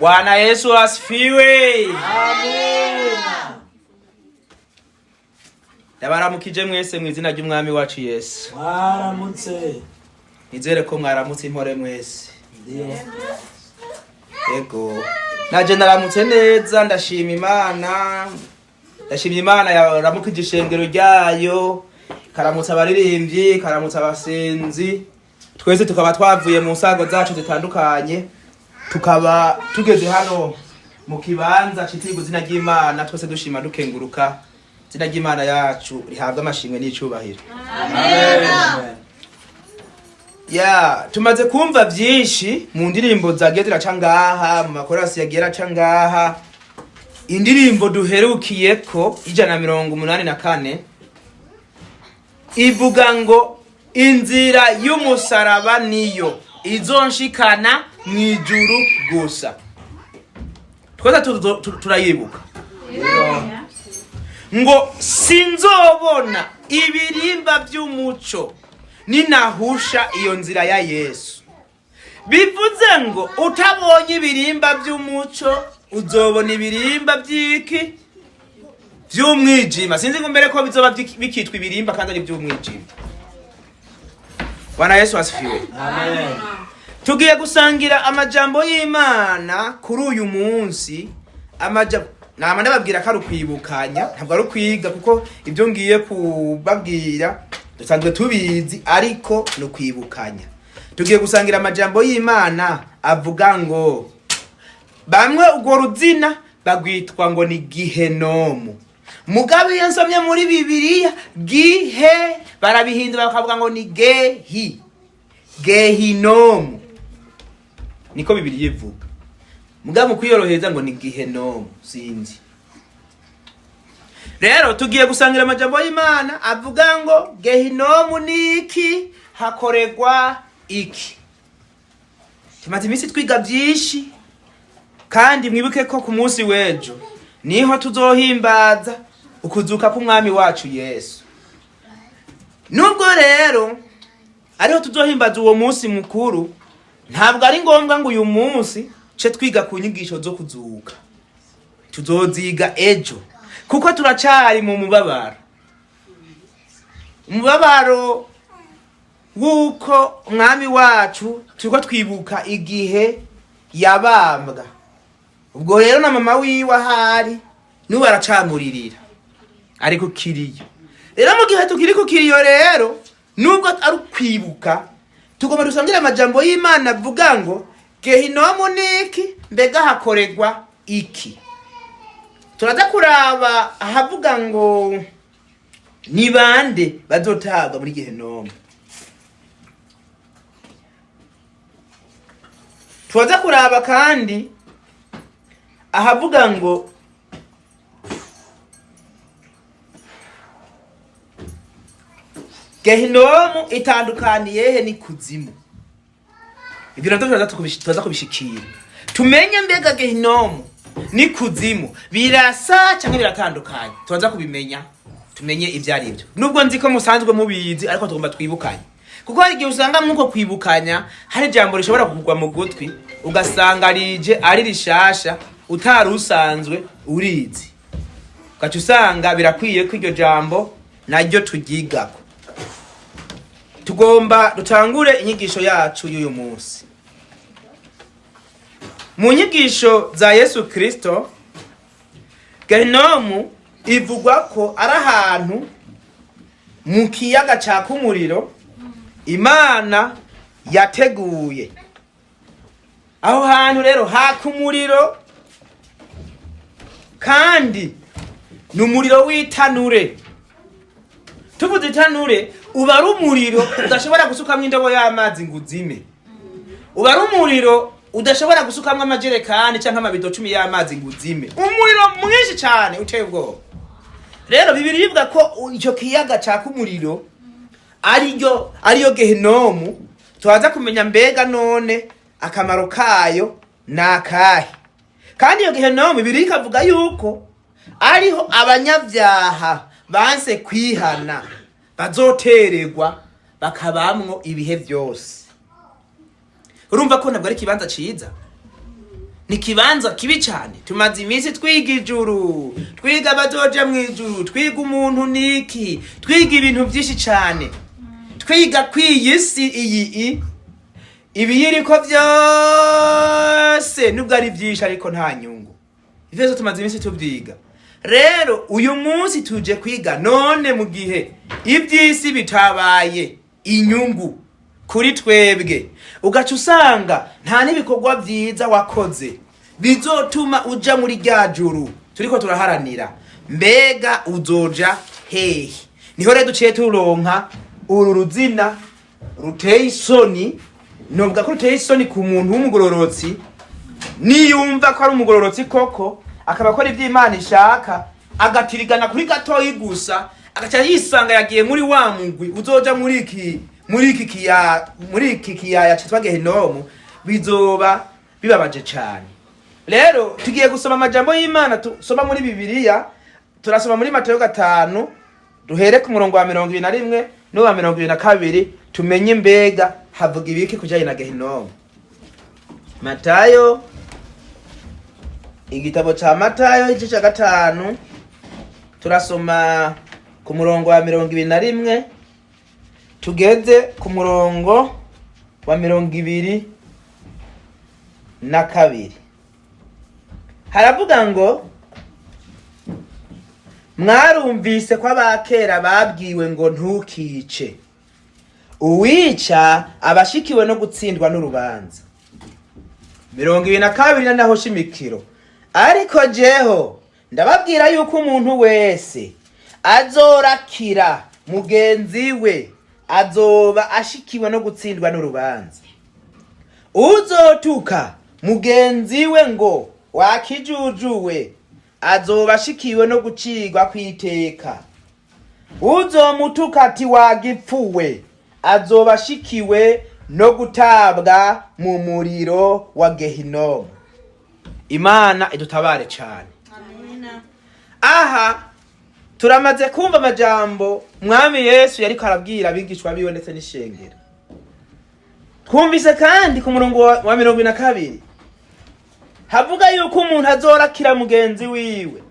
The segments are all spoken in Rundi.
Bwana Yesu asifiwe. Amina. Ndabaramukije mwese mu izina ry'umwami wacu Yesu. Mwaramutse. Nizere ko mwaramutse impore mwese. Ndio. Yego. Naje naramutse neza ndashima Imana. Ndashimye Imana yaramukije ishengero ryayo. Karamutsa abaririmbyi, karamutsa abasenzi. Twese tukaba twavuye mu nsago zacu zitandukanye. Tukaba tugeze hano mu kibanza citiriwe izina ry'Imana, twese dushima dukenguruka. Izina ry'Imana yacu rihabwa amashimwe n'icubahiro. Amen. Ya, tumaze kumva byinshi mu ndirimbo zagiye ziraca ngaha, mu makorasi yagiye araca ngaha. Indirimbo duherukiyeko 184 ivuga ngo inzira y'umusaraba niyo izonshikana mwijuru gusa. Twese turayibuka. Ngo sinzobona ibirimba by'umuco ninahusha iyo nzira ya Yesu. Bivuze ngo utabonye ibirimba by'umuco uzobona ibirimba by'iki by'umwijima. Sinzi ngo mbere ko bizoba bikitwa ibirimba kandi ari by'umwijima. Bwana Yesu asifiwe. Amen. Tugiye gusangira amajambo y'Imana kuri uyu munsi. Nama ndababwira ko ari ukwibukanya, ntabwo ari ukwiga kuko ibyo ngiye kubabwira dusanzwe tubizi, ariko no kwibukanya. Tugiye gusangira amajambo y'Imana avuga ngo bamwe urwo ruzina bagwitwa ngo ni Gehinomu. Mugabe yansomye muri Bibiliya gihe barabihindura bakavuga ngo ni Gehinomu. Niko Bibiliya ivuga. Mugabe kwiyoroheza ngo ni Gehinomu sinzi. Rero tugiye gusangira amajambo y'Imana avuga ngo Gehinomu niki, hakorerwa iki. Tumaze iminsi twiga byinshi kandi mwibuke ko ku munsi w'ejo niho tuzohimbaza ukuzuka k'umwami wacu Yesu. Nubwo rero ariho tuzohimbaza uwo munsi mukuru, ntabwo ari ngombwa ngo uyu munsi ce twiga ku nyigisho zo kuzuka. Tuzoziga ejo kuko turacari mu mubabaro. Umubabaro wuko umwami wacu turiko twibuka igihe yabambwa. Ubwo rero na mama wiwe ahari nubu aracamuririra ari ku kiriyo. Rero mu gihe tukiri ku kiriyo rero, nubwo ari kwibuka, tugomba dusangire amajambo y'Imana avuga ngo Gehinomu niki, mbega hakorerwa iki. Turaza kuraba ahavuga ngo ni bande bazotabwa muri Gehinomu. Turaza kuraba kandi ahavuga ngo Gehinomu itandukaniye he ni kuzimu. Ibyo navyo turaza kubishikira. Tumenye mbega Gehinomu ni kuzimu birasa cyangwa biratandukanye. Turaza kubimenya, tumenye ivyo ari byo. Nubwo nzi ko musanzwe mubizi, ariko tugomba twibukanye. Kuko hari igihe usanga mwuko kwibukanya hari jambo rishobora kugwa mu gutwi ugasanga rije ari rishasha utari usanzwe urizi. Ugaca usanga birakwiye ko iryo jambo naryo tugigako. Tugomba dutangure inyigisho yacu y'uyu munsi. Mu nyigisho za Yesu Kristo, Gehinomu ivugwa ko ari ahantu mu kiyaga caka umuriro Imana yateguye. Aho hantu rero haka umuriro kandi ni umuriro w'itanure. Tuvuze itanure, uba ari umuriro udashobora gusukamwa indobo y'amazi ngo uzime. Uba ari umuriro udashobora gusukamwa amajerekani cyangwa amabido 10 y'amazi ngo uzime. Umuriro mwinshi cyane uteye ubwoba. Rero Bibiliya ivuga ko icyo kiyaga caka umuriro ariyo Gehinomu. Twaza kumenya mbega none akamaro kayo nakahe. Kandi iyo Gehinomu Bibiliya ikavuga yuko ariho abanyabyaha banse kwihana bazotererwa bakabamwo ibihe byose. Urumva ko ntabwo ari kibanza ciza. ni kibanza kibi cyane. Tumaze iminsi twiga ijuru, twiga abazoja mu ijuru, twiga umuntu niki, twiga ibintu byinshi cyane, twiga kwiyisi iyi ibiyiriko byose nubwo ari byinshi ariko nta nyungu. Ivyo tumaze iminsi tubyiga. Rero uyu munsi tuje kwiga none mu gihe ibyisi bitabaye inyungu kuri twebwe, ugaca usanga nta n'ibikorwa byiza wakoze bizotuma uja muri rya juru turiko turaharanira, mbega uzoja hehe? Niho rero duciye turonka uru ruzina ruteye isoni. Nubwo ko ruteye isoni ku muntu w'umugororotsi niyumva ko ari umugororotsi koko, akaba akora iby'Imana ishaka, agatirigana kuri gatoyi gusa, agaca yisanga yagiye muri wa mugwi uzoja muri iki kiyaya cyitwa Gehinomu. Bizoba bibabaje cyane. Rero tugiye gusoma amajambo y'Imana, tusoma muri Bibiliya. Turasoma muri Matayo 5 duhere ku murongo wa 21 no wa 22, tumenye mbega havuga ibiki kujanye na Gehinomu. Matayo, igitabo cha Matayo igice cya 5 turasoma ku murongo wa 21 tugeze ku murongo wa 22. Haravuga ngo, mwarumvise ko abakera babwiwe ngo ntukice, uwica abashikiwe no gutsindwa n'urubanza. 22 naho shimikiro, ariko jeho ndababwira yuko umuntu wese azorakira mugenzi we azoba ashikiwe no gutsindwa n'urubanza. Uzotuka mugenzi we ngo wakijujuwe azoba ashikiwe no gucigwa kwiteka. Uzomutuka ati wagipfuwe azoba ashikiwe no gutabwa mu muriro wa Gehinomu. Imana idutabare cyane. Amina. Aha turamaze kumva amajambo Mwami Yesu yari karabwira abigishwa biwe ndetse n'ishengero. Twumvise kandi ku murongo wa 22 havuga yuko umuntu azorakira mugenzi wiwe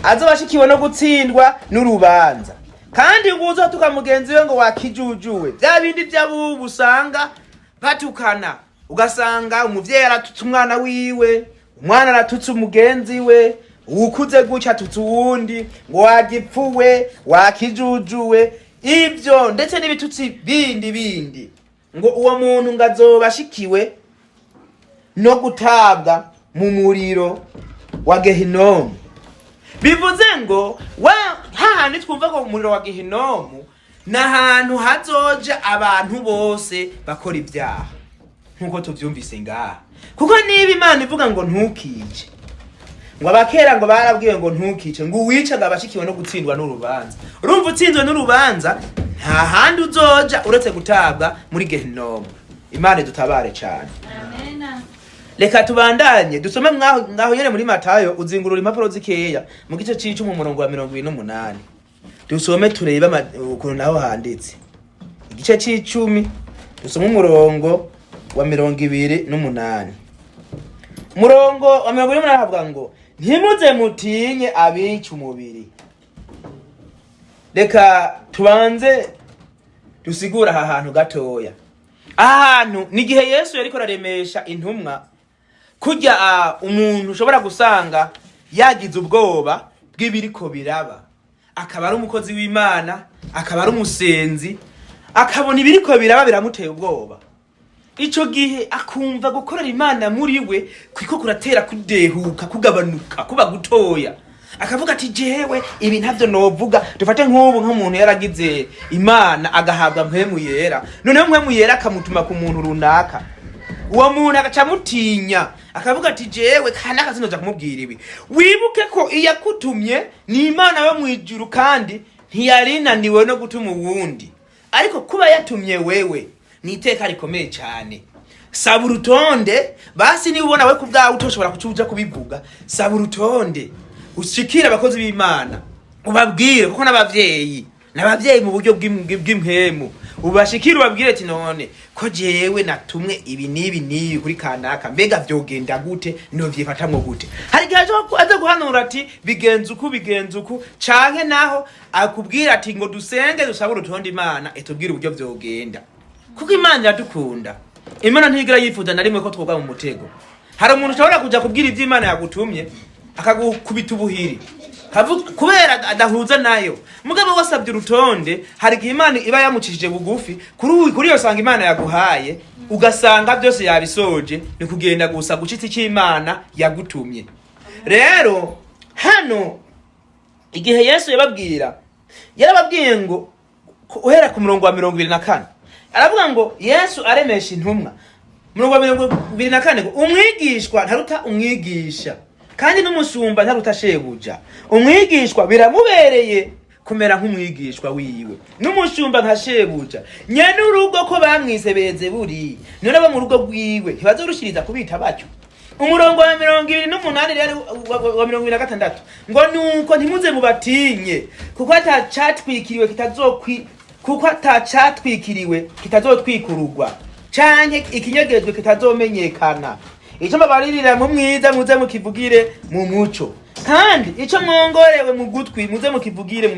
azoba ashikiwe no gutsindwa n'urubanza. Kandi ngo uzotuka mugenzi we ngo wakijujuwe, bya bindi by'abubu usanga batukana, ugasanga umuvyeyi aratutse umwana wiwe, umwana aratutse umugenzi we, ukuze guca tutse uwundi ngo wagipfuwe wakijujuwe, ibyo ndetse n'ibitutsi bindi ngo uwo muntu ngazoba ashikiwe no gutabwa mu muriro wa Gehinomu. Bivuze ngo hahandi twumva ko umuriro wa Gehinomu n'ahantu hazoja abantu bose bakora ibyaha nkuko tuvyumvise ngaha. Kuko niba Imana ivuga ngo ntukice, ngo abakera ngo barabwiwe ngo ntukice, ngo uwicaga abashikiwe no gutsindwa n'urubanza. Urumva utsinzwe n'urubanza nta handi uzoja uretse gutabwa muri Gehinomu. Imana dutabare cyane. Amen. Reka tubandanye dusome ngaho yere muri Matayo, uzingurura impapuro zikeya mu gice c'icu mu murongo wa 28. Dusome tureba ukuntu naho handitse. Igice c'icumi dusome umurongo wa 28. Murongo wa 28 havuga ngo, ntimuze mutinye abica umubiri. Reka tubanze dusigura aha hantu gatoya. Ahantu ni gihe Yesu yariko araremesha intumwa kujya umuntu ushobora gusanga yagize ubwoba bw'ibiriko biraba, akaba ari umukozi w'Imana, akaba ari umusenzi, akabona ibiriko biraba biramuteye ubwoba. Ico gihe akumva gukorera Imana muri we kwiko kuratera kudehuka, kugabanuka, kuba gutoya. Akavuga ati jewe ibi ntavyo novuga. Dufate nk'ubu nk'umuntu yaragize Imana agahabwa mpemu yera, noneho mpemu yera akamutuma ku muntu runaka, uwo muntu agaca mutinya, akavuga ati jewe kandi akazinoja kumubwira ibi. Wibuke ko iyakutumye ni Imana yo mwijuru kandi ntiyarinaniwe no gutuma uwundi, ariko kuba yatumye wewe ni iteka rikomeye cyane. Saba urutonde basi, niba ubona we kubwawe utoshobora kucuja kubivuga, saba urutonde ushikira abakozi b'Imana ubabwire, kuko n'abavyeyi mu buryo bw'impemu ubashikire ubabwire ati none ko jewe natumwe ibi n'ibi kuri kanaka mbega vyogenda gute novyifatamwo gute. Hari igihe aza guhanura ati bigenza uku canke naho akubwira ati ngo dusenge dusaba urutonde Imana etubwire uburyo vyogenda, kuko Imana iradukunda. Imana ntigira yifuza na rimwe ko twogwa mu mutego. Hari umuntu ushobora kuja kubwira ivyo Imana yagutumye akagukubita ubuhiri kubera adahuza nayo, mugabo wasabye urutonde. Hari igihe Imana iba yamucishije bugufi kuri iyo sanga Imana yaguhaye, ugasanga byose yabisoje, ni kugenda gusa gucitsa cy'Imana yagutumye. Rero hano igihe Yesu yarababwiye ngo uhera ku murongo wa 24 aravuga ngo Yesu aremesha intumwa. Murongo wa 24 ngo umwigishwa ntaruta umwigisha, kandi n'umusumba ntaruta shebuja. Umwigishwa biramubereye kumera nk'umwigishwa wiwe, n'umushumba nka shebuja. Nyene urugo ko bamwise Bezebuli, none abo mu rugo rwiwe ntibazorushiriza kubita batyo. Umurongo wa 28 rero wa 26 ngo nuko ntimuze mubatinye, kuko atacatwikiriwe kitazotwikururwa, canke ikinyegejwe kitazomenyekana. Ico mbabaririra mu mwiza muze mukivugire mu muco, kandi ico mwongorewe mu gutwi muze mukivugire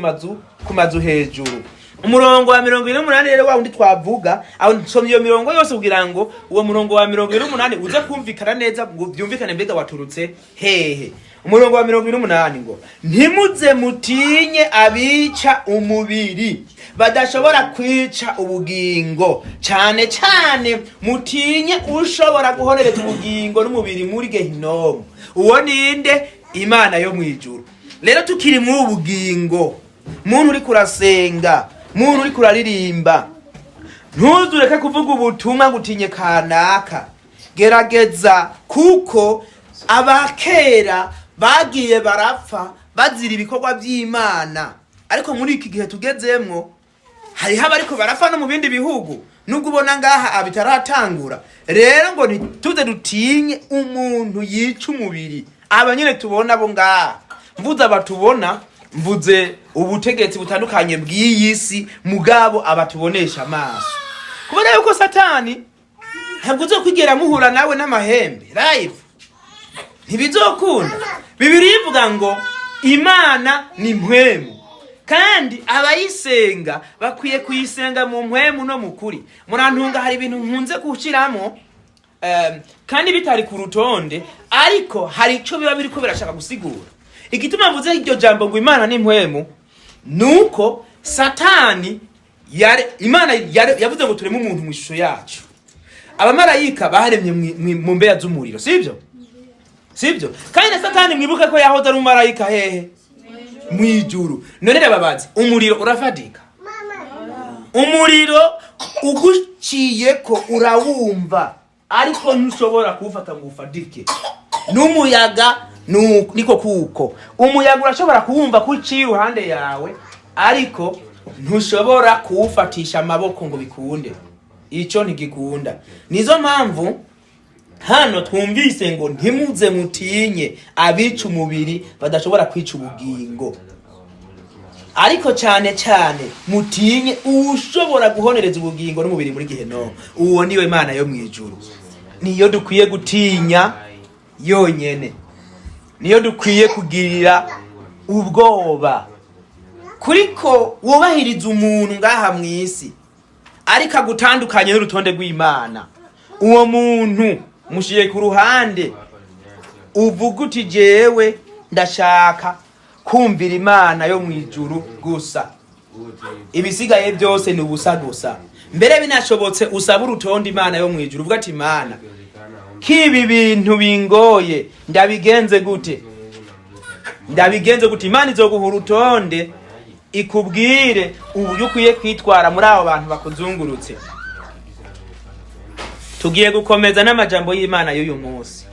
ku mazu hejuru. Umurongo wa 28 rero wa undi twavuga aho nsomye iyo mirongo yose kugira ngo uwo murongo wa 28 uze kumvikana neza, ngo byumvikane mbega waturutse hehe. Umurongo wa 28 ngo ntimuze mutinye abica umubiri badashobora kwica ubugingo, cyane cyane mutinye ushobora guhonereza ubugingo n'umubiri muri Gehinomu. Uwo ninde? Imana yo mwijuru. Rero tukiri mu bugingo, muntu uri kurasenga, muntu uri kuraririmba, ntuzureke kuvuga ubutumwa gutinye kanaka. Gerageza, kuko abakera bagiye barapfa bazira ibikorwa by'Imana, ariko muri iki gihe tugezemwo hariho abariko barapfa no mu bindi bihugu, nubwo ubona ngaha abitaratangura. Rero ngo ntituze dutinye umuntu yica umubiri. Abanyene tubona bo ngaha, mvuze abatubona, mvuze ubutegetsi butandukanye bw'iyi si, mugabo abatubonesha amaso. Kubera yuko Satani ntabwo uzokwigera muhura nawe n'amahembe live, ntibizokunda. Bibiliya ivuga ngo Imana ni mpwemu, kandi abayisenga bakwiye kuyisenga mu mpwemu no mukuri. Murantunga hari ibintu nkunze gushiramo kandi bitari ku rutonde, ariko hari ico biba biriko birashaka gusigura. Igituma mvuze iryo jambo ngo Imana ni mpwemu, nuko Satani Imana yavuze ngo tureme umuntu mu ishusho yacu. Abamarayika baharemye mu mbeya z'umuriro, sivyo? Kandi na Satani mwibuke ko yahoze ari umumarayika hehe? Mwijuru. None babazi umuriro urafadika? Umuriro uguciye ko urawumva, ariko ntushobora kuwufata ngo ufadike. N'umuyaga niko kuko umuyaga urashobora kuwumva kuciye iruhande yawe, ariko ntushobora kuwufatisha amaboko ngo bikunde. Ico ntigikunda. Nizo mpamvu hano twumvise ngo ntimuze mutinye abica umubiri badashobora kwica ubugingo, ariko cyane mutinye ushobora guhonereza ubugingo n'umubiri muri Gehinomu. Uwo niwe Imana yo mwijuru, niyo dukwiye gutinya yonyene, niyo dukwiye kugirira ubwoba. Kuriko wubahiriza umuntu ngaha mwisi ariko agutandukanye n'urutonde rw'Imana, uwo muntu mushiye ku ruhande, uvuga uti jewe ndashaka kumvira Imana yo mwijuru gusa, ibisigaye byose ni ubusa gusa. Mbere binashobotse usaba urutonde Imana yo mwijuru, uvuga ati Imana, kibi bintu bingoye ndabigenze gute? Imana izoguha urutonde, ikubwire uburyo ukwiye kwitwara muri abo bantu bakuzungurutse. Tugiye gukomeza n'amajambo y'Imana y'uyu munsi.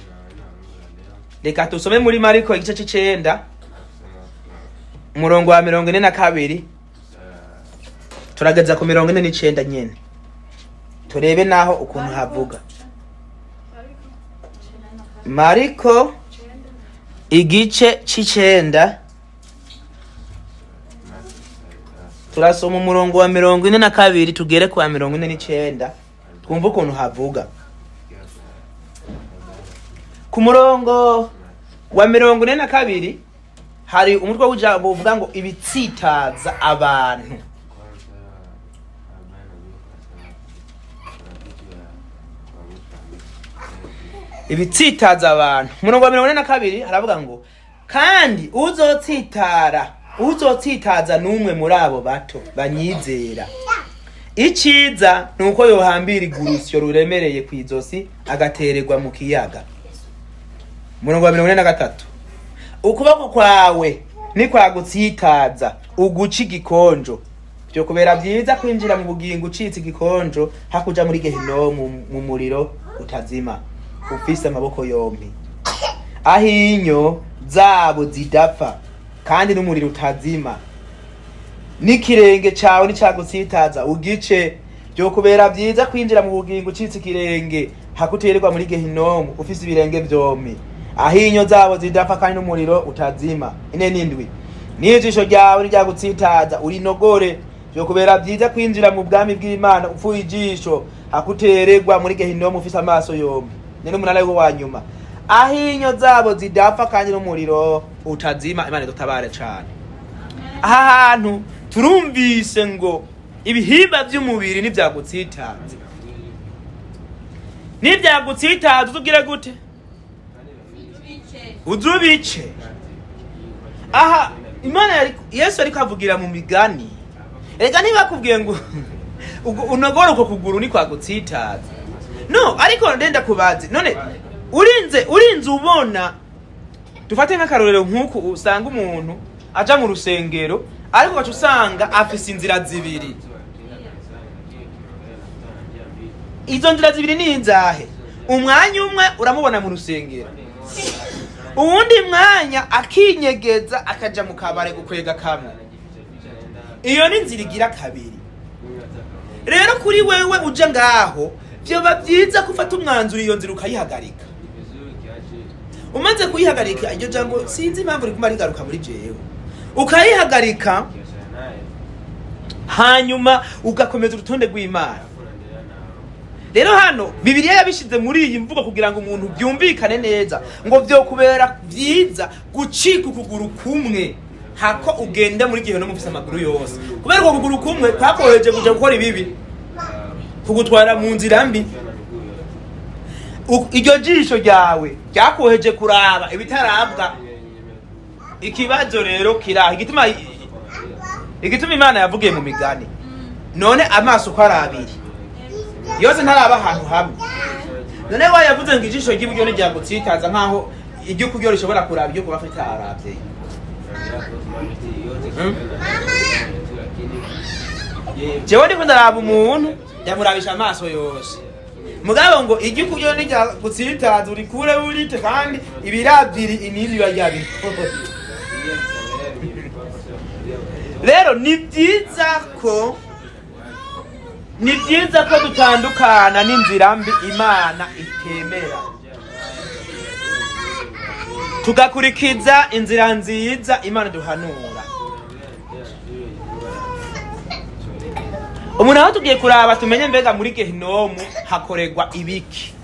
Reka tusome muri Mariko igice c'9 umurongo wa 42 turageza ku 49 nyene, turebe naho ukuntu havuga. Mariko igice c'9 turasoma umurongo wa 42 tugere kwa 49 twumva ukuntu havuga. Ku murongo wa 42 hari umutwe w'ijambo uvuga ngo ibitsitaza abantu. Ibitsitaza abantu. Umurongo wa 42 haravuga ngo kandi uzotsitaza n'umwe muri abo bato banyizera. Iciza nuko yohambira igurusyo ruremereye kwizosi agatererwa mu kiyaga. Umurongo wa 43 ukuboko kwawe ni kwagutsitaza uguca igikonjo byo kubera byiza kwinjira mu bugingo ucitse igikonjo hakuja muri Gehinomu mu muriro utazima ufise amaboko yompi ahinyo zabo zidapfa kandi n'umuriro utazima n'ikirenge cawe nicagutsitaza ugice byo kubera byiza kwinjira mu bugingo ucitse ikirenge hakutererwa muri Gehinomu ufise ibirenge vyompi ahinyo zabo zidapfa kandi n'umuriro utazima. 47 n'ijisho ryawe niryagutsitaza urinogore byo kubera byiza kwinjira mu bwami bw'Imana upfuye ijisho hakutererwa muri Gehinomu ufise amaso yompi. 8 wa nyuma ahinyo zabo zidapfa kandi n'umuriro utazima. Imana dutabare cyane. Aha hantu turumvise ngo ibihimba by'umubiri nivyagutsitaza. Nivyagutsitaza uzubwire gute? Uzubice. Aha Imana Yesu ariko avugira mu migani. Erega niba kubwiye ngo unogora uko kuguru ni kwagutsitaza. No, ariko ndenda kubazi. None urinze ubona dufate nk'akarorero nk'uko usanga umuntu aja mu rusengero ariko gacu usanga afise inzira zibiri. Izo nzira zibiri ni inzahe? Umwanya umwe uramubona mu rusengero, uwundi mwanya akinyegeza akaja mu kabare gukwega kamwe. Iyo ni inzira igira kabiri. Rero kuri wewe uje ngaho vyoba byiza gufata umwanzuro iyo nzira ukayihagarika. Umaze kuyihagarika iryo jambo sinzi impamvu rikuma rigaruka muri jewe. Ukayihagarika hanyuma ugakomeza urutonde rw'Imana. Rero hano Bibiliya yabishize muri iyi mvugo kugira ngo umuntu byumvikane neza ngo vyo kubera byiza gucika ukuguru kumwe hako ugenda muri gihe no mufise amaguru yose. Kubera ko ukuguru kumwe kwakoheje kuja gukora ibibi kugutwara mu nzira mbi. Iryo jisho ryawe ryakoheje kuraba ibitarabwa. Ikibazo rero kiraha igituma Imana yavugiye mu migani. None amaso ko arabiri yose ntaraba ahantu hamwe. None wayavuze ngo ijisho ry'iburyo ni ryagutsitaza nkaho iryo kuryo rishobora kuraba iryo kuba afite arabye. Jewe ndiko ndaraba umuntu yamurabisha amaso yose. Mugabo ngo iryo kuryo ni ryagutsitaza urikure urite kandi ibirabyiri inini yayabi. Rero ni byiza ko dutandukana n'inzira mbi Imana itemera, tugakurikiza inzira nziza Imana duhanura. Umuntu aho tugiye kuraba tumenye mbega muri Gehinomu hakorerwa ibiki.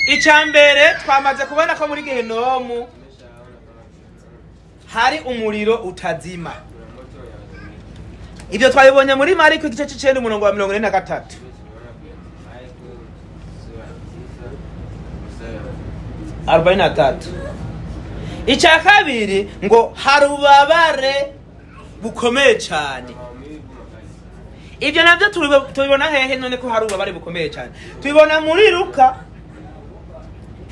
Icambere twamaze kubona ko muri Gehinomu hari umuriro utazima. Ibyo twabibonye muri Mariko igice c'9 umurongo wa 43. Icya kabiri ngo harubabare bukomeye cyane. Ibyo navyo tubibona hehe none ko harubabare bukomeye cyane? Tubibona muri Luka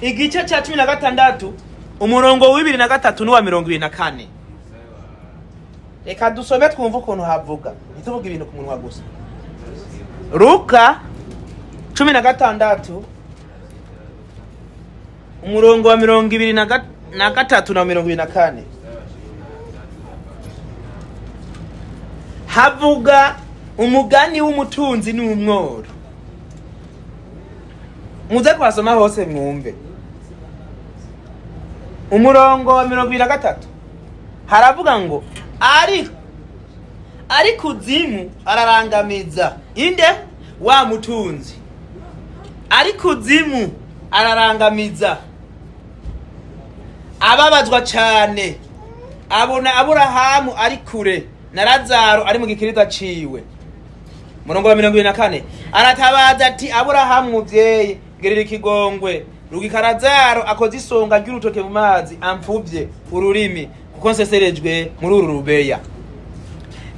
igice cya 16 umurongo w'23 n'uwa 24. Reka dusome twumva ukuntu havuga, ntituvuga ibintu ku munwa gusa. Luka 16 umurongo wa 23 na 24 havuga umugani w'umutunzi n'umworo. Muze kwasoma hose mwumve. umurongo wa 23 haravuga ngo ari kuzimu ararangamiza inde wa mutunzi, ari kuzimu ararangamiza ababazwa cyane, abona Aburahamu ari kure na Lazaro ari mu gikiriza ciwe. Murongo wa 24 aratabaza ati Aburahamu muvyeyi gerera ikigongwe, rugika Lazaro akoze isonga ry'urutoke mu mazi ampfuvye ururimi kuko nseserejwe muri uru rubeya.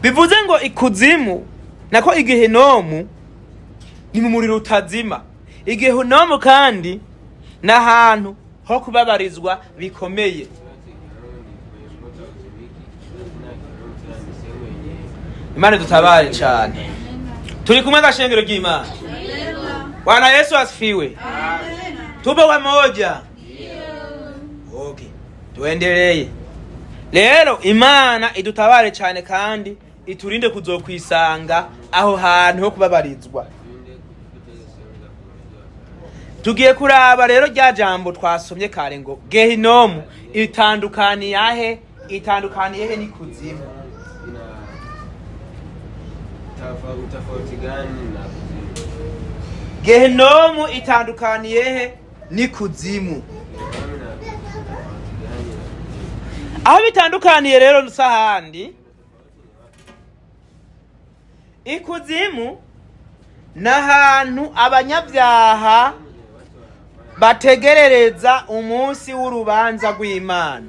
Bivuze ngo ikuzimu nako igehinomu ni mu muriro utazima. Igehinomu kandi n'ahantu ho kubabarizwa bikomeye. Imana dutabare cyane. Turi kumwe gashengero ry'Imana. Bwana Yesu asifiwe. Tupo pamoja. Okay. Tuendelee. Lero Imana idutabare cyane kandi iturinde kuzokwisanga aho hantu ho kubabarizwa. Tugiye kuraba rero rya jambo twasomye kare ngo Gehinomu itandukaniye he ni kuzimu. Utafauti gani na kuzimu? Gehinomu itandukaniye he ni kuzimu. Aho bitandukaniye rero nsahandi, ikuzimu n'ahantu abanyabyaha bategerereza umunsi w'urubanza rw'Imana.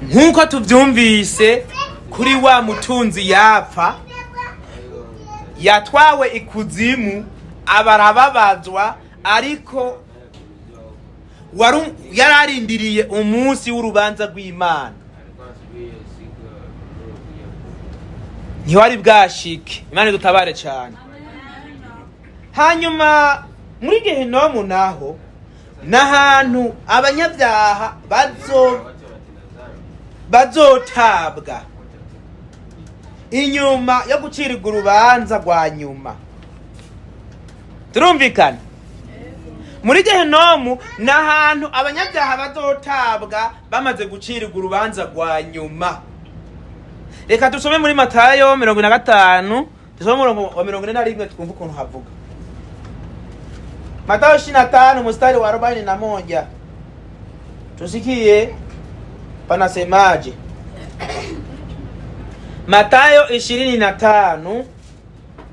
Nkuko tuvyumvise kuri wa mutunzi yapfa, yatwawe ikuzimu abarababazwa, ariko yararindiriye umunsi w'urubanza rw'Imana. Ntiwari bwashike. Imana dutabare cyane. Hanyuma muri Gehinomu naho n'ahantu abanyabyaha bazotabwa inyuma yo gucirirwa urubanza rwa nyuma. Turumvikana? Muri Gehinomu n'ahantu abanyabyaha bazotabwa bamaze gucirirwa urubanza rwa nyuma. Reka tusome muri Matayo 25, tusome umurongo wa 41 twumva ukuntu havuga. Matayo 25 mstari wa 41. Tusikie panasemaje. Matayo 25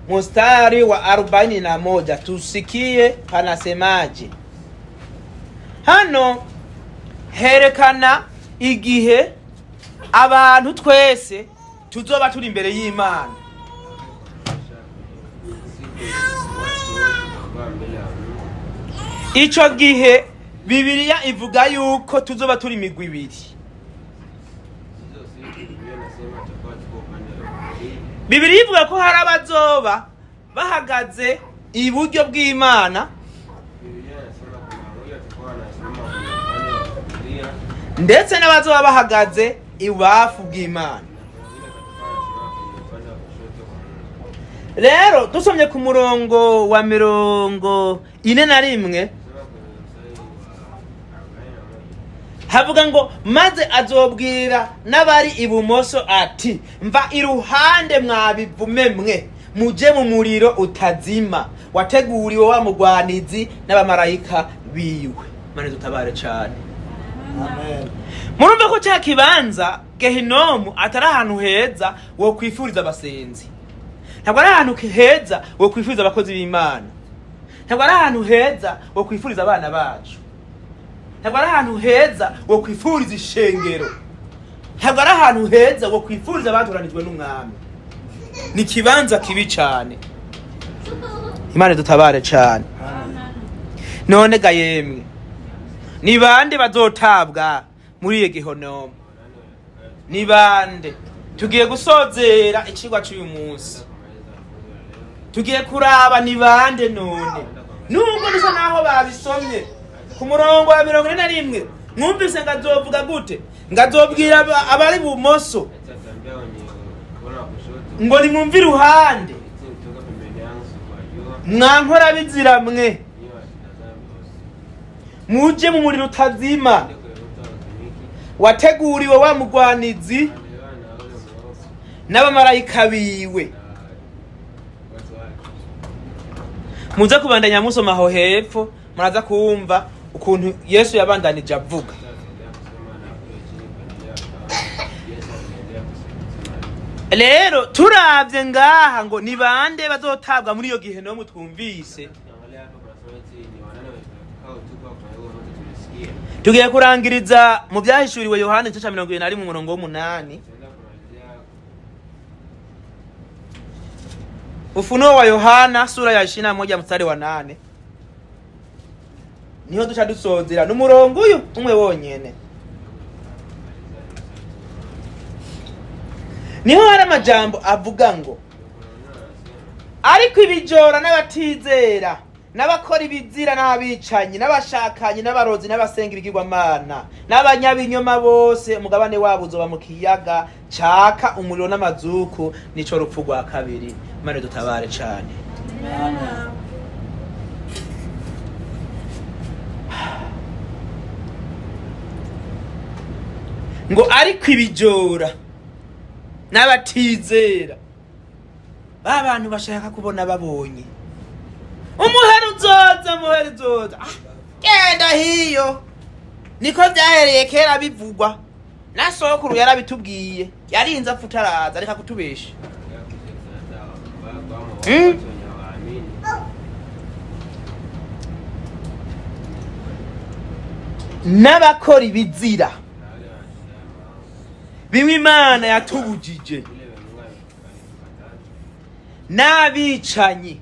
mstari wa 41, tusikie panasemaje. Hano herekana igihe abantu twese tuzoba turi imbere y'Imana. Ico gihe Bibiliya ivuga yuko tuzoba turi imigwi ibiri. Bibiliya ivuga ko hari abazoba bahagaze iburyo bw'Imana, ndetse n'abazoba bahagaze ibubafu bw'Imana. Rero dusomye ku murongo wa 41 havuga ngo maze azobwira n'abari ibumoso ati mva iruhande mwabivume mwe muje mu muriro utazima wateguriwe wa mugwanizi n'abamarayika biwe. Mane dutabare cyane. Amen. Murumva ko cya kibanza Gehinomu atari ahantu heza wo kwifuriza abasenzi. Ntabwo ari ahantu heza wo kwifuriza abakozi b'Imana. Ntabwo ari ahantu heza wo kwifuriza abana bacu. Ntabwo ari ahantu heza wo kwifuriza ishengero. Ntabwo ari ahantu heza wo kwifuriza abaturanijwe n'umwami. Ni kibanza kibi cyane. Imana dutabare cyane. None ga yemwe, ni bande bazotabwa muri Gehinomu? Ni bande? Tugiye gusozera ikigwa cy'uyu munsi. Tugiye kuraba ni bande none. Nubwo bisa naho babisomye ku murongo wa 41, mwumvise ngazovuga gute? Ngazobwira abari bumoso ngo nimwumve iruhande, mwankora bizira mwe. muje mu muriro utazima wateguriwe wa mugwanizi n'abamarayika biwe. Muze kubandanya musoma aho hepfo muraza kumva ukuntu Yesu yabandanije avuga. Rero turavye ngaha ngo ni bande bazotabwa muri iyo Gehinomu twumvise. Tugiye kurangiriza mu byahishuriwe Yohana 21:8. Ufunuo wa Yohana sura ya 21 mstari wa 8. Niho duca dusozera n'umurongo uyu umwe wonyene. Niho hari amajambo avuga ngo ariko ibijora n'abatizera n'abakora ibizira n'abicanyi n'abashakanye n'abarozi n'abasenga ibigirwamana n'abanyabinyoma bose umugabane wabo uzoba mu kiyaga caka umuriro n'amazuku nico rupfu rwa kabiri. Mane dutabare cane. Ngo ariko ibijora n'abatizera abantu bashaka kubona babonye umuheri uzoza genda hiyo niko byahereye kera bivugwa na sokuru yarabitubwiye yarinze afutaraza ariko kutubesha. N'abakora ibizira bimwe Imana yatubujije n'abicanyi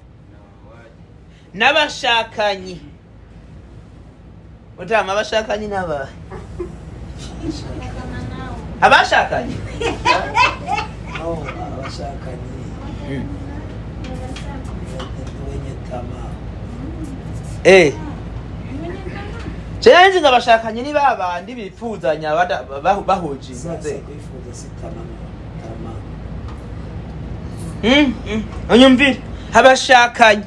n'abashakanyi. Utama abashakanyi n'abahe? Abashakanyi? Abashakanyi wenye tamaa. Chenzi ngabashakanye ni babandi bipfuzanya bahoje Sasa kwifuza si tamaa. Onyumvira abashakanye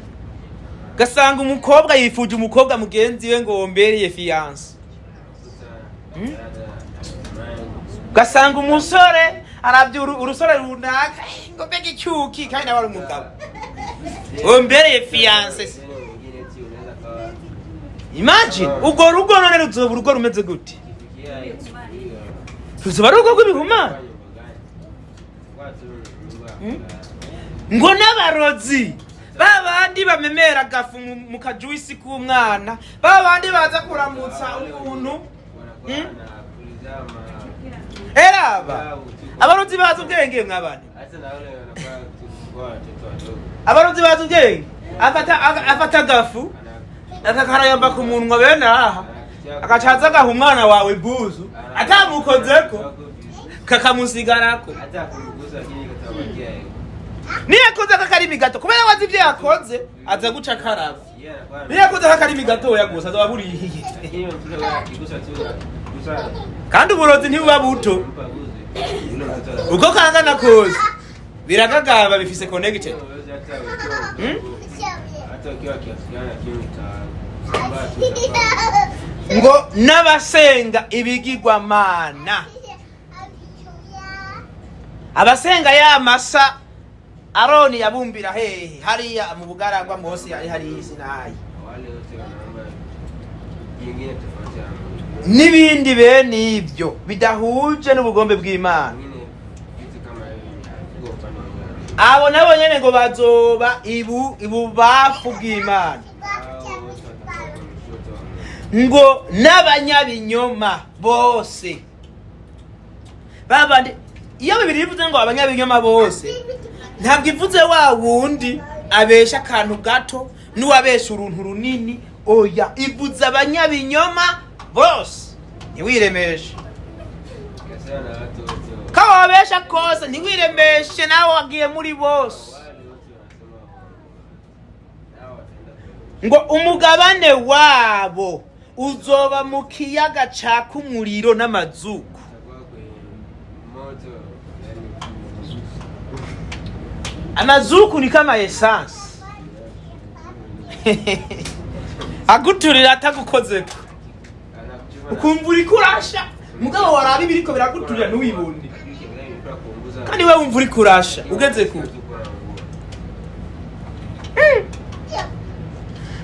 gasanga umukobwa yifuje umukobwa mugenzi we ngo wombereye fiance. Gasanga umusore aravye urusore runaka ngo bege cyuki kandi nabari umugabo wombereye fiance. Imagine ubwo rugo none ruzoba urugo rumeze gute? Ruzoba rugo rw'ibihumana. Ngo n'abarozi babandi bamemera gafu mu kajuisi k'umwana babandi baza kuramutsa umuntu eraba abarozi baza ubwenge mwabana. Abarozi baza ubwenge afata gafu akakarayamba ku munwa bene aha akacaza gaha umwana wawe buzu atamukozeko kakamusigarako niyakoze akakarimi gato kubera wazi ibyo yakoze aza guca karaba. Niyakoze akakarimi gato yagusa aza burihiye kandi uburozi ntibuba buto uko kangana kose biragagaba bifise connected. Ngo n'abasenga ibigirwamana abasenga ya masa Aroni yabumbira hehe hariya mu bugaragwa Mose yari hari Sinayi n'ibindi bene ibyo bidahuje n'ubugombe bw'Imana. Abo nabo nyene ngo bazoba ibubafu bw'Imana. Ngo n'abanyabinyoma bose babandi. Iyo Bibiliya ivuze ngo abanyabinyoma bose ntabwo ivuze wa wundi abesha akantu gato n'uwabesha uruntu runini. Oya, ivuze abanyabinyoma bose. Ntiwiremeshe ko wabesha kose, ntiwiremeshe nawe wagiye muri bose. Ngo umugabane wabo uzoba mu kiyaga caka umuriro n'amazuku. Amazuku ni kama essence aguturira atagukozeko. ukumva uri kurasha mugabo waraba ibiriko biraguturira ntiwibone kandi we wumva uri kurasha ugeze ku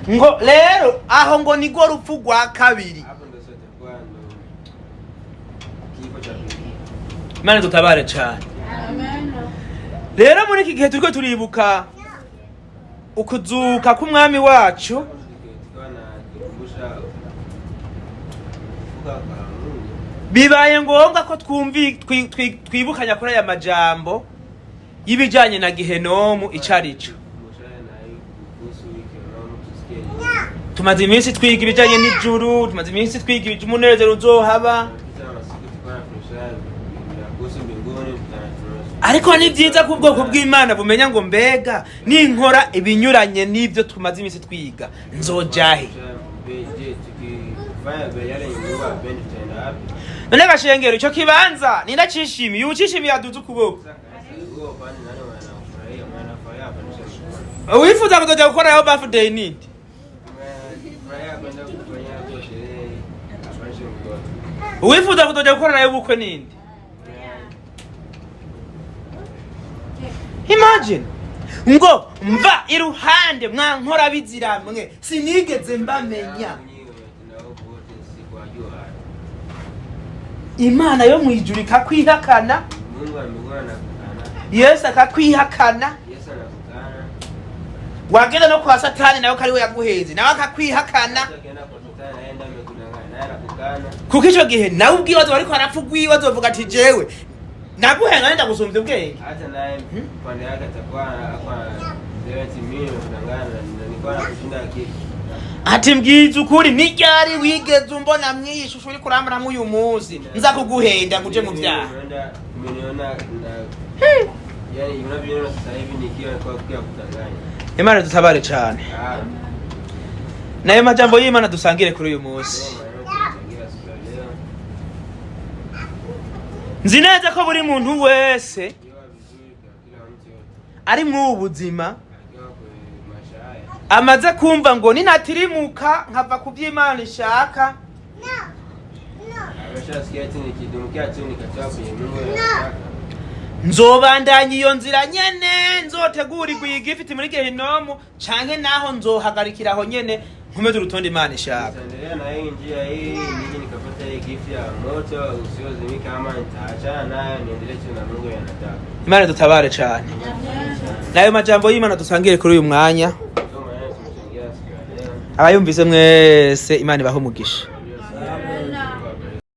ngo rero aho ngo nigwo rupfu rwa kabiri. Imana dutabare cyane. Rero muri iki gihe turiko turibuka ukuzuka k'umwami wacu, bibaye ngombwa ko twibukanya kuri aya majambo y'ibijanye na Gehinomu icarico. Tumaze iminsi twiga ibijanye n'ijuru, tumaze iminsi twiga iby'umunezero uzohaba, ariko ni byiza ko ubwoko bw'Imana bumenya ngo mbega ninkora ibinyuranye n'ibyo tumaze iminsi twiga nzojahe. None gashengero ico kibanza ninacishimiye ucishimiye aduze ukuboko. Wifuza kuzoja gukora yo birthday nindi? Wifuza kuzoja gukora nayo bukwe nindi? Imagine ngo mva iruhande mwankora biziramwe sinigeze mbamenya. Imana yo mwijuru ikakwihakana, Yesu akakwihakana, wagenda no kwa Satani nawe kari we yaguheze nawe akakwihakana. Kuko ico gihe nawe ubwibazo bariko arapfugwiwe azovuga ati jewe naguhenga nenda gusumvya ubwenge. Hata naye pande yake atakuwa kwa 70 milioni kudangana nilikuwa nakushinda kitu. Ati mbwiza ukuri nijari wigeze umbona mwishusho uri kurambara mu uyu munsi nza kuguhenda nguje mu vyaha. Umeniona na yani unavyoona sasa hivi nikiwa kwa kudanganya. Imana dutabare cyane. Nayo majambo y'Imana dusangire kuri uyu munsi. Nzi neza ko buri muntu wese ari mu buzima amaze kumva ngo ninatirimuka nkava ku by'Imana ishaka nzobandanya iyo nzira nyene, nzotegurirwa igifiti muri Gehinomu canke naho nzohagarikira aho nyene nkomeze urutonde Imana ishaka. Na hii njia hii nije nikapata hii gift ya moto usiozimika kama nitaachana nayo niendelee na Mungu yanataka. Imana dutabare cyane. Nayo majambo y'Imana dusangire kuri uyu mwanya. Abayumvise mwese Imana ibahe umugisha.